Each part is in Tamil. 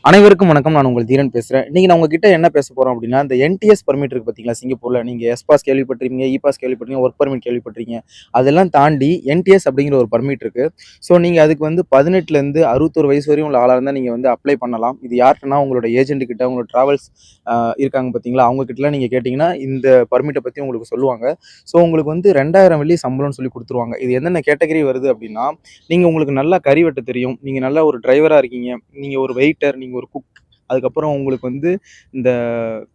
அனைவருக்கும் வணக்கம். நான் உங்கள் தீரன் பேசுறேன். இன்னைக்கு நான் உங்ககிட்ட என்ன பேச போறோம் அப்படின்னா, இந்த என்டிஎஸ் பெர்மிட் இருக்கு பார்த்தீங்களா, சிங்கப்பூர்ல. நீங்க எஸ் பாஸ் கேள்விப்பட்டிருப்பீங்க, இ பாஸ் கேள்விப்பட்டிருப்பீங்க, ஒர்க் பெர்மிட் கேள்விப்பட்டிருக்கீங்க. அதெல்லாம் தாண்டி என்டிஎஸ் அப்படிங்கிற ஒரு பெர்மிட் இருக்கு. ஸோ நீங்க அதுக்கு வந்து 18லேருந்து 61 வயசு வரையும் உள்ள ஆளா இருந்தா நீங்க வந்து அப்ளை பண்ணலாம். இது யார்ட்டனா உங்களோட ஏஜென்ட் கிட்ட, உங்களோட டிராவல்ஸ் இருக்காங்க பார்த்தீங்களா, அவங்க கிட்டலாம் நீங்க கேட்டீங்கன்னா, இந்த பெர்மிட்ட பத்தி உங்களுக்கு சொல்லுவாங்க. ஸோ உங்களுக்கு வந்து 2000 வெள்ளி சம்பளம்னு சொல்லி குடுத்துருவாங்க. இது என்னென்ன கேட்டகரி வருது அப்படின்னா, நீங்க உங்களுக்கு நல்லா கறி வெட்ட தெரியும், நீங்க நல்லா ஒரு டிரைவரா இருக்கீங்க, நீங்க ஒரு வெயிட்டர், நீங்க ஒரு குக், அதுக்கப்புறம் உங்களுக்கு வந்து இந்த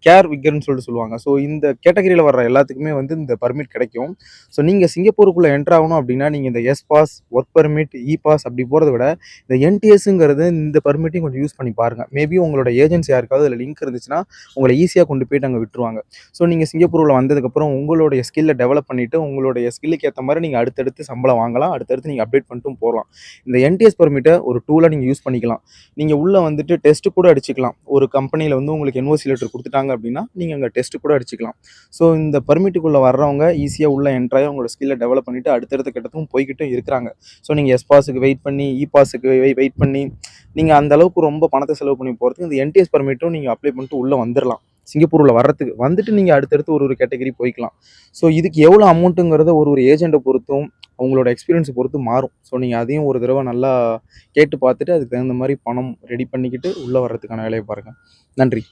கேர் விக்கர்ன்னு சொல்லிட்டு சொல்லுவாங்க. ஸோ இந்த கேட்டகரியில வர்ற எல்லாத்துக்குமே வந்து இந்த பர்மிட் கிடைக்கும். ஸோ நீங்க சிங்கப்பூருக்குள்ள என்டர் ஆகணும் அப்படின்னா, நீங்க இந்த S pass, work permit, e pass அப்படி போறத விட, இந்த என்டிஎஸ்ங்கிறது இந்த பர்மிட்டையும் கொஞ்சம் யூஸ் பண்ணி பாருங்க. மேபி உங்களோட ஏஜென்சி யாருக்காவது அதில லிங்க் இருந்துச்சுன்னா, உங்கள ஈஸியா கொண்டு போயிட்டு அங்க விட்டுருவாங்க. ஸோ நீங்க சிங்கப்பூர்ல வந்ததுக்கப்புறம் உங்களுடைய ஸ்கில்ல டெவலப் பண்ணிட்டு, உங்களுடைய ஸ்கில்லுக்கு ஏத்த மாரி நீங்க அடுத்தடுத்து சம்பளம் வாங்கலாம். அடுத்தடுத்து நீங்க அப்டேட் பண்ணிட்டும் போலாம். இந்த என்டிஎஸ் பர்மிட்ட ஒரு டூலா நீங்க யூஸ் பண்ணிக்கலாம். நீங்க உள்ள வந்துட்டு டெஸ்ட் கூட அடிச்சுக்கலாம். ஒரு கம்பெனியில வந்து உங்களுக்கு என்ஓசி லெட்டர் குடுத்துட்டாங்க அப்படின்னா, நீங்க அங்க டெஸ்ட் கூட அடிச்சுக்கலாம். ஸோ இந்த பெர்மிட்டுக்குள்ள வர்றவங்க ஈஸியா உள்ள என்டர் ஆகி அவங்களோட ஸ்கில்ல டெவலப் பண்ணிட்டு அடுத்தடுத்த கட்டத்துக்கும் போய்க்கிட்டும் இருக்கிறாங்க. ஸோ நீங்க எஸ் பாஸுக்கு வெயிட் பண்ணி, இ பாஸுக்கு வெயிட் பண்ணி, நீங்க அந்த அளவுக்கு ரொம்ப பணத்த செலவு பண்ணி போறதுக்கு இந்த என்டிஎஸ் பெர்மிட்டும் நீங்க அப்ளை பண்ணிட்டு உள்ள வந்துரலாம். சிங்கப்பூர்ல வர்றதுக்கு. வந்துட்டு நீங்க அடுத்தடுத்து ஒரு ஒரு கேட்டகரி போய்க்கலாம். ஸோ இதுக்கு எவ்வளோ அமௌண்ட்டுங்கிறத ஒரு ஒரு ஏஜெண்ட்ட பொறுத்தும், அவங்களோட எக்ஸ்பீரியன்ஸ பொறுத்து மாறும். ஸோ நீங்க அதையும் ஒரு தடவ நல்லா கேட்டு பார்த்துட்டு, அதுக்கு தகுந்த மாரி பணம் ரெடி பண்ணிக்கிட்டு உள்ள வர்றதுக்கான வேலைய பாருங்க. நன்றி.